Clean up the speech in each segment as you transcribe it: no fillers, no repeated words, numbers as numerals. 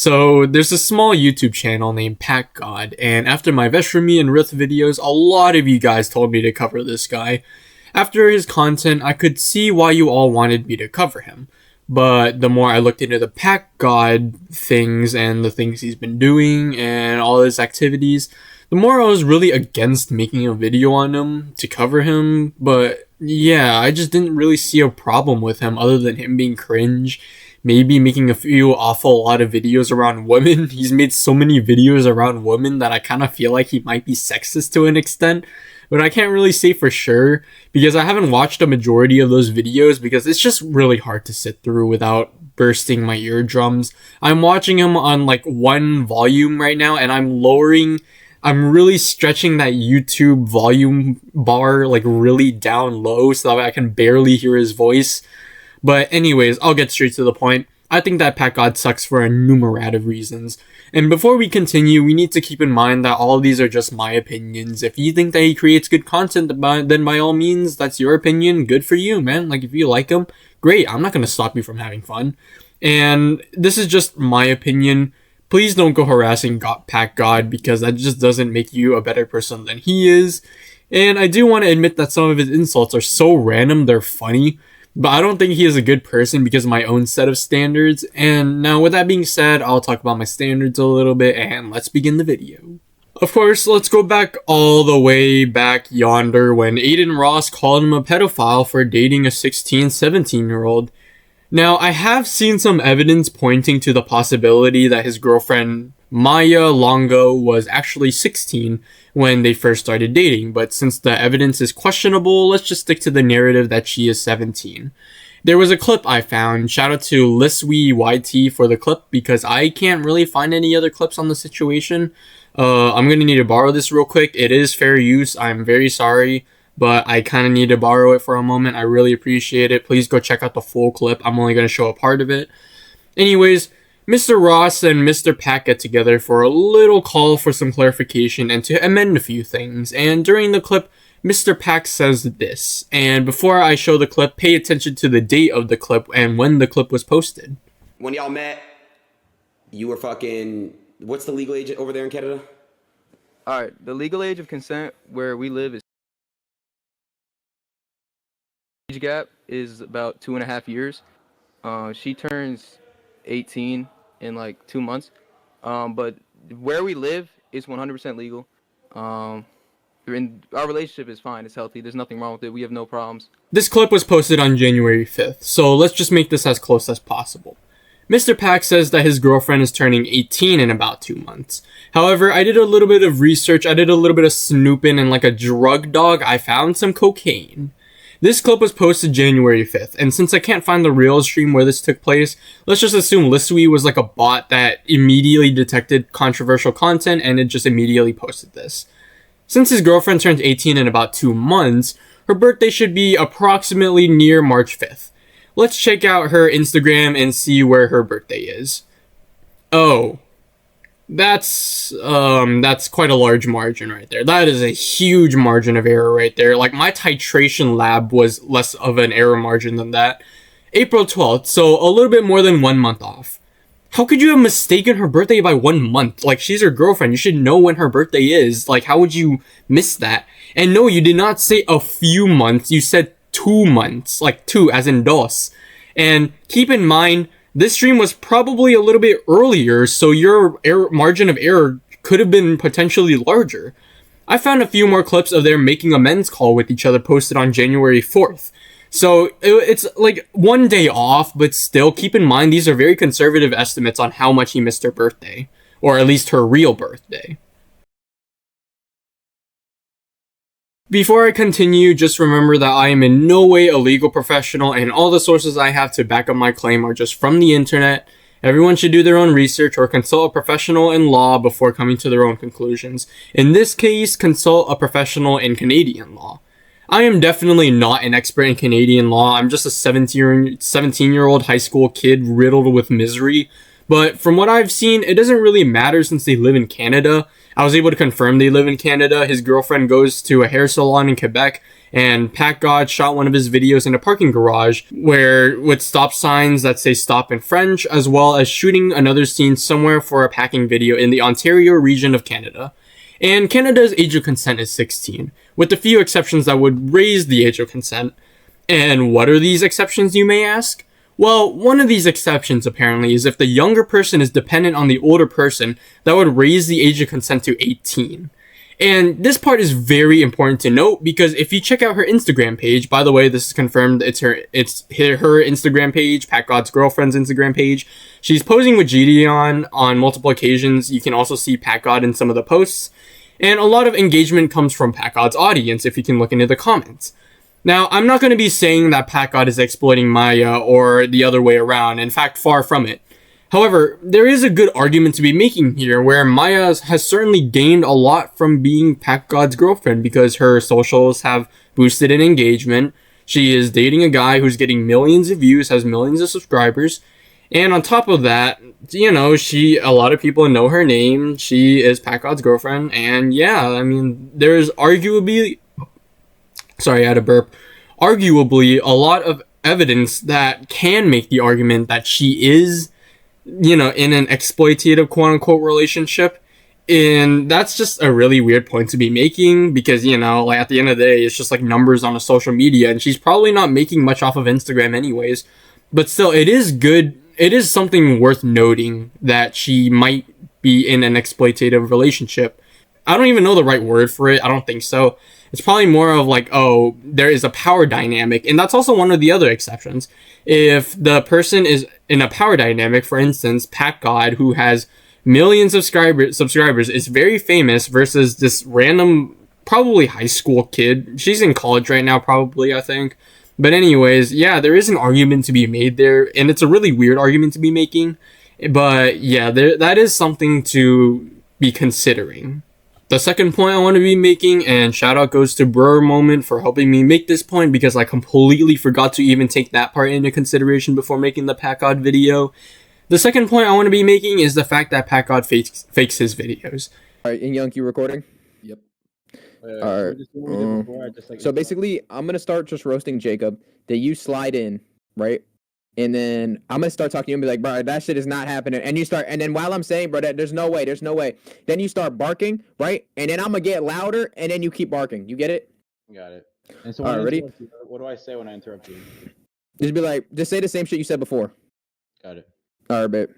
So there's a small YouTube channel named Packgod, and after my Veshrami and Rith videos, a lot of you guys told me to cover this guy. After his content, I could see why you all wanted me to cover him. But the more I looked into the Packgod things and the things he's been doing and all his activities, the more I was really against making a video on him to cover him. But yeah, I just didn't really see a problem with him other than him being cringe. Maybe making a few awful lot of videos around women. He's made so many videos around women that I kind of feel like he might be sexist to an extent. But I can't really say for sure because I haven't watched a majority of those videos because it's just really hard to sit through without bursting my eardrums. I'm watching him on like one volume right now and I'm really stretching that YouTube volume bar like really down low so that I can barely hear his voice. But anyways, I'll get straight to the point. I think that Packgod sucks for a numerad of reasons. And before we continue, we need to keep in mind that all of these are just my opinions. If you think that he creates good content, then by all means, that's your opinion. Good for you, man. Like, if you like him, great. I'm not going to stop you from having fun. And this is just my opinion. Please don't go harassing Packgod because that just doesn't make you a better person than he is. And I do want to admit that some of his insults are so random, they're funny. But I don't think he is a good person because of my own set of standards. And now with that being said, I'll talk about my standards a little bit and let's begin the video. Of course, let's go back all the way back yonder when Aiden Ross called him a pedophile for dating a 16, 17-year-old. Now, I have seen some evidence pointing to the possibility that his girlfriend Maya Longo was actually 16 when they first started dating, but since the evidence is questionable, let's just stick to the narrative that she is 17. There was a clip I found, shout out to Liswy YT for the clip, because I can't really find any other clips on the situation. I'm gonna need to borrow this real quick. It is fair use, I'm very sorry, but I kind of need to borrow it for a moment. I really appreciate it. Please go check out the full clip. I'm only gonna show a part of it. Anyways, Mr. Ross and Mr. Pack get together for a little call for some clarification and to amend a few things. And during the clip, Mr. Pack says this. And before I show the clip, pay attention to the date of the clip and when the clip was posted. When y'all met, you were fucking... What's the legal age over there in Canada? Alright, the legal age of consent where we live is... Age gap is about 2.5 years. She turns 18 in like 2 months, but where we live is 100% legal. Our relationship is fine, it's healthy, there's nothing wrong with it, we have no problems. This clip was posted on January 5th, so let's just make this as close as possible. Mr. Pack says that his girlfriend is turning 18 in about 2 months. However, I did a little bit of research, I did a little bit of snooping, and like a drug dog, I found some cocaine. This clip was posted January 5th, and since I can't find the real stream where this took place, let's just assume Liswy was like a bot that immediately detected controversial content and it just immediately posted this. Since his girlfriend turns 18 in about 2 months, her birthday should be approximately near March 5th. Let's check out her Instagram and see where her birthday is. Oh. That's quite a large margin right there. That is a huge margin of error right there. Like, my titration lab was less of an error margin than that. April 12th, so a little bit more than 1 month off. How could you have mistaken her birthday by 1 month? Like, she's your girlfriend. You should know when her birthday is. Like, how would you miss that? And no, you did not say a few months. You said 2 months. Like, two, as in dos. And keep in mind, this stream was probably a little bit earlier, so your margin of error could have been potentially larger. I found a few more clips of their making amends call with each other posted on January 4th. So it's like 1 day off, but still keep in mind these are very conservative estimates on how much he missed her birthday. Or at least her real birthday. Before I continue, just remember that I am in no way a legal professional and all the sources I have to back up my claim are just from the internet. Everyone should do their own research or consult a professional in law before coming to their own conclusions. In this case, consult a professional in Canadian law. I am definitely not an expert in Canadian law. I'm just a 17-year-old high school kid riddled with misery. But from what I've seen, it doesn't really matter since they live in Canada. I was able to confirm they live in Canada. His girlfriend goes to a hair salon in Quebec, and Packgod shot one of his videos in a parking garage where with stop signs that say stop in French, as well as shooting another scene somewhere for a packing video in the Ontario region of Canada. And Canada's age of consent is 16, with a few exceptions that would raise the age of consent. And what are these exceptions, you may ask? Well, one of these exceptions apparently is if the younger person is dependent on the older person, that would raise the age of consent to 18. And this part is very important to note because if you check out her Instagram page, by the way, this is confirmed, it's her Instagram page, Packgod's girlfriend's Instagram page. She's posing with Gideon on multiple occasions. You can also see Packgod in some of the posts. And a lot of engagement comes from Packgod's audience if you can look into the comments. Now, I'm not going to be saying that Packgod is exploiting Maya or the other way around. In fact, far from it. However, there is a good argument to be making here where Maya has certainly gained a lot from being Packgod's girlfriend because her socials have boosted in engagement. She is dating a guy who's getting millions of views, has millions of subscribers. And on top of that, you know, a lot of people know her name. She is Packgod's girlfriend. And yeah, I mean, there's arguably... Sorry, I had a burp. Arguably, a lot of evidence that can make the argument that she is, you know, in an exploitative quote-unquote relationship. And that's just a really weird point to be making because, you know, like at the end of the day, it's just like numbers on a social media. And she's probably not making much off of Instagram anyways. But still, it is good. It is something worth noting that she might be in an exploitative relationship. I don't even know the right word for it. I don't think so. It's probably more of like, oh, there is a power dynamic. And that's also one of the other exceptions. If the person is in a power dynamic, for instance, Packgod, who has millions of subscribers, is very famous versus this random, probably high school kid. She's in college right now, probably, I think. But anyways, yeah, there is an argument to be made there. And it's a really weird argument to be making. But yeah, that is something to be considering. The second point I want to be making, and shout out goes to Brewer Moment for helping me make this point because I completely forgot to even take that part into consideration before making the Packgod video. The second point I want to be making is the fact that Packgod fakes his videos. Alright, in Young, you recording? Yep. Alright. So basically, I'm gonna start just roasting Jacob. Then you slide in, right? And then I'm gonna start talking to you and be like, bro, that shit is not happening. And you start, and then while I'm saying, bro, there's no way. Then you start barking, right? And then I'm gonna get louder, and then you keep barking. You get it? Got it. And so All right, ready? What do I say when I interrupt you? Just say the same shit you said before. Got it. All right, babe.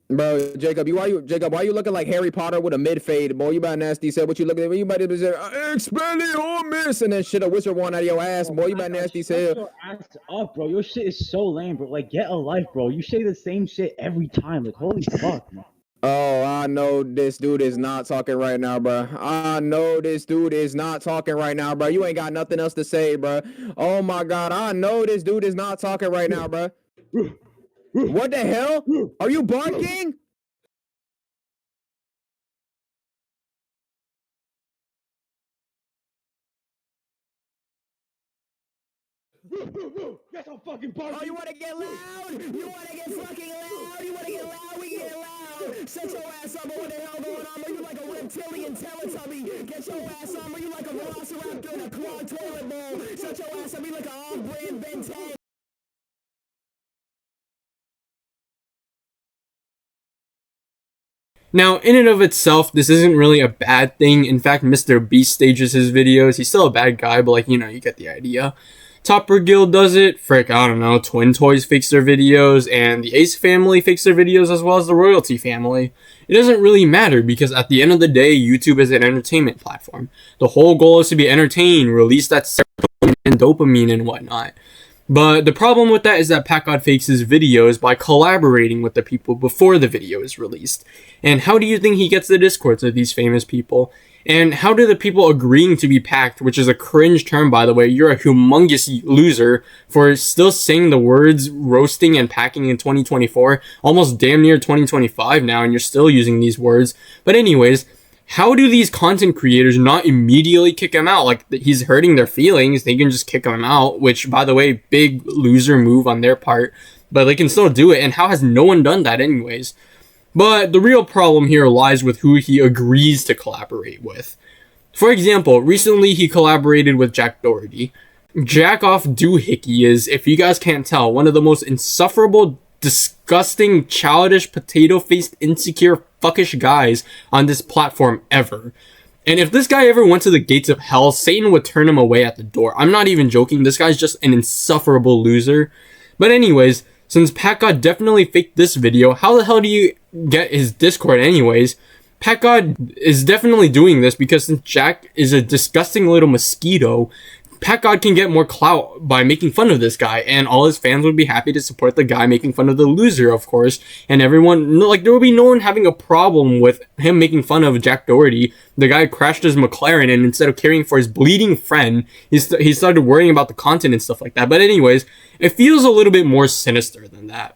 Bro, Jacob, why you looking like Harry Potter with a mid fade? Boy, you about nasty. Said what you looking at? You about to say, Expelliarmus, and then shit a whisper one out of your ass. Boy, you about nasty. Say your ass up, bro. Your shit is so lame, bro. Like, get a life, bro. You say the same shit every time. Like, holy fuck, man. Oh, I know this dude is not talking right now, bro. You ain't got nothing else to say, bro. Oh my God, I know this dude is not talking right now, bro. What the hell? Are you barking? Yes, I'm fucking barking. Oh, you wanna get loud? You wanna get fucking loud? You wanna get loud? We get loud. Shut your ass up. What the hell going on? Are you like a reptilian Teletubby? Get your ass on. Are you like a velociraptor in a clogged toilet bowl? Shut your ass up. You like an off-brand Ben 10. Now, in and of itself, this isn't really a bad thing. In fact, Mr. Beast stages his videos. He's still a bad guy, but like, you know, you get the idea. Topper Guild does it. Frick, I don't know. Twin Toys fakes their videos, and the Ace family fakes their videos as well as the Royalty family. It doesn't really matter because at the end of the day, YouTube is an entertainment platform. The whole goal is to be entertained, release that serotonin and dopamine and whatnot. But the problem with that is that Packgod fakes his videos by collaborating with the people before the video is released. And how do you think he gets the discords of these famous people? And how do the people agreeing to be packed, which is a cringe term by the way, you're a humongous loser for still saying the words roasting and packing in 2024, almost damn near 2025 now, and you're still using these words. But anyways, how do these content creators not immediately kick him out? Like, he's hurting their feelings, they can just kick him out, which, by the way, big loser move on their part. but they can still do it, and how has no one done that anyways? But the real problem here lies with who he agrees to collaborate with. For example, recently he collaborated with Jack Doherty. Jack off Doohickey is, if you guys can't tell, one of the most insufferable, disgusting, childish, potato-faced, insecure, fuckish guys on this platform ever. And if this guy ever went to the gates of hell, Satan would turn him away at the door. I'm not even joking, this guy's just an insufferable loser. But anyways, since Packgod definitely faked this video, how the hell do you get his Discord anyways? Packgod is definitely doing this because since Jack is a disgusting little mosquito, Packgod can get more clout by making fun of this guy, and all his fans would be happy to support the guy making fun of the loser, of course, and everyone, like, there would be no one having a problem with him making fun of Jack Doherty. The guy crashed his McLaren, and instead of caring for his bleeding friend, he started worrying about the content and stuff like that. But anyways, it feels a little bit more sinister than that.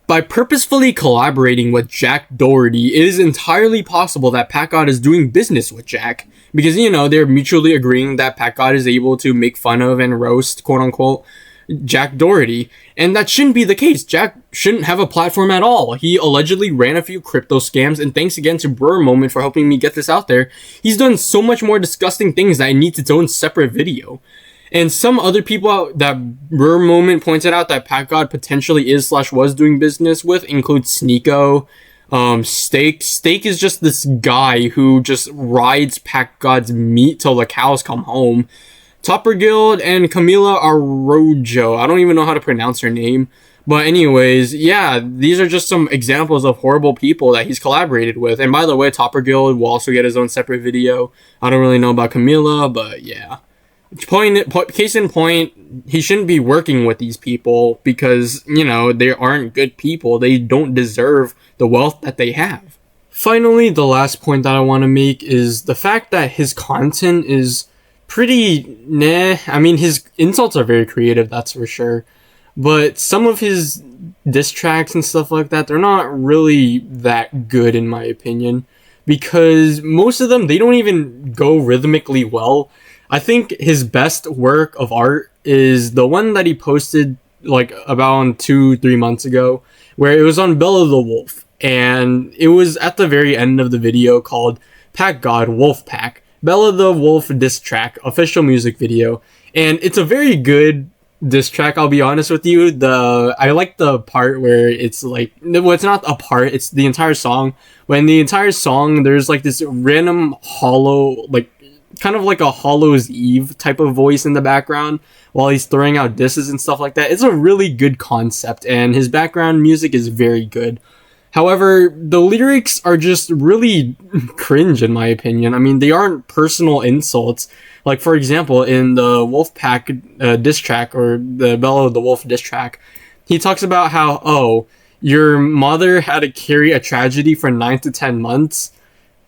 By purposefully collaborating with Jack Doherty, it is entirely possible that Packgod is doing business with Jack. Because, you know, they're mutually agreeing that Packgod is able to make fun of and roast, quote-unquote, Jack Doherty. And that shouldn't be the case. Jack shouldn't have a platform at all. He allegedly ran a few crypto scams, and thanks again to Brewer Moment for helping me get this out there. He's done so much more disgusting things that it needs its own separate video. And some other people that Brewer Moment pointed out that Packgod potentially is / was doing business with include Sneeko, Steak. Steak is just this guy who just rides Packgod's meat till the cows come home. Topper Guild and Camila Arrojo. I don't even know how to pronounce her name. But anyways, yeah, these are just some examples of horrible people that he's collaborated with. And by the way, Topper Guild will also get his own separate video. I don't really know about Camila, but yeah. Case in point, he shouldn't be working with these people because, you know, they aren't good people. They don't deserve the wealth that they have. Finally, the last point that I want to make is the fact that his content is pretty nah. I mean, his insults are very creative, that's for sure. But some of his diss tracks and stuff like that, they're not really that good in my opinion. Because most of them, they don't even go rhythmically well. I think his best work of art is the one that he posted like about 2-3 months ago, where it was on Bella the Wolf, and it was at the very end of the video called Packgod Wolfpack, Bella the Wolf diss track, official music video, and it's a very good diss track, I'll be honest with you. I like the part where it's like, well, it's not a part, it's the entire song. When the entire song, there's like this random hollow, like, kind of like a Hollow's Eve type of voice in the background while he's throwing out disses and stuff like that. It's a really good concept, and his background music is very good. However, the lyrics are just really cringe in my opinion. I mean, they aren't personal insults. Like, for example, in the Wolfpack diss track, or the Bella the Wolf diss track, he talks about how, oh, your mother had to carry a tragedy for 9 to 10 months.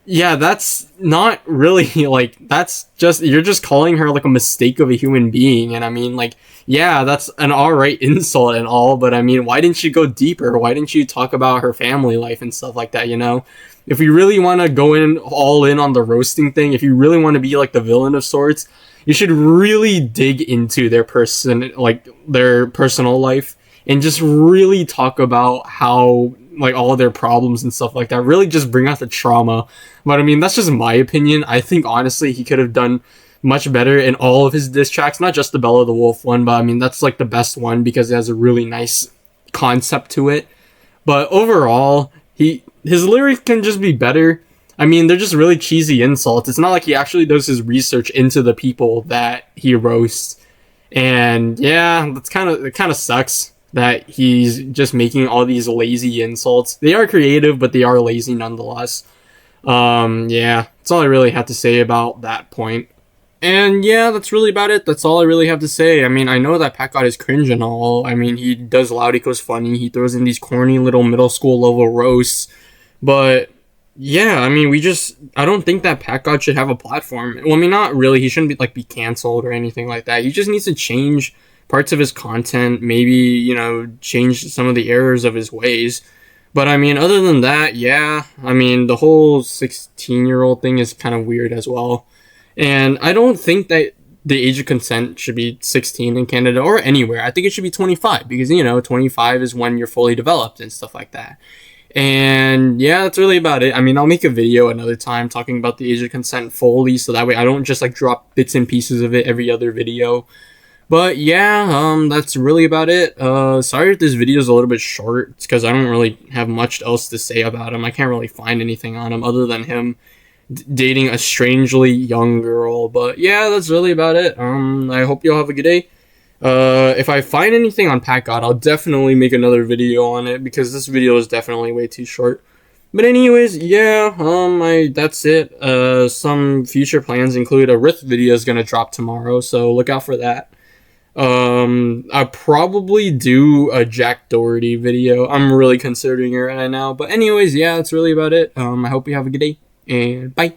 Yeah, that's not really, like, that's just, you're just calling her, like, a mistake of a human being, and I mean, like, yeah, that's an alright insult and all, but I mean, why didn't you go deeper? Why didn't you talk about her family life and stuff like that, you know? If you really want to go all in on the roasting thing, if you really want to be, like, the villain of sorts, you should really dig into their their personal life, and just really talk about how, like, all of their problems and stuff like that, really just bring out the trauma. But I mean, that's just my opinion. I think honestly he could have done much better in all of his diss tracks, not just the Bella the Wolf one, but I mean, that's like the best one because it has a really nice concept to it. But overall, his lyrics can just be better. I mean, they're just really cheesy insults. It's not like he actually does his research into the people that he roasts. And yeah, it kind of sucks that he's just making all these lazy insults. They are creative, but they are lazy nonetheless. Yeah, that's all I really have to say about that point. And yeah, that's really about it. That's all I really have to say. I mean, I know that Packgod is cringe and all. I mean, he does loud equals funny. He throws in these corny little middle school level roasts. But yeah, I mean, I don't think that Packgod should have a platform. Well, I mean, not really. He shouldn't be canceled or anything like that. He just needs to change parts of his content, maybe, you know, change some of the errors of his ways. But I mean, other than that, yeah, I mean, the whole 16-year-old thing is kind of weird as well. And I don't think that the age of consent should be 16 in Canada or anywhere. I think it should be 25 because, 25 is when you're fully developed and stuff like that. And yeah, that's really about it. I mean, I'll make a video another time talking about the age of consent fully, so that way I don't just like drop bits and pieces of it every other video. But yeah, that's really about it. Sorry if this video is a little bit short. It's because I don't really have much else to say about him. I can't really find anything on him other than him dating a strangely young girl. But yeah, that's really about it. I hope you all have a good day. If I find anything on Packgod, I'll definitely make another video on it because this video is definitely way too short. But anyways, yeah, that's it. Some future plans include a Rith video is gonna drop tomorrow, so look out for that. I'll probably do a Jack Doherty video. I'm really considering it right now. But anyways, yeah, that's really about it. I hope you have a good day, and bye.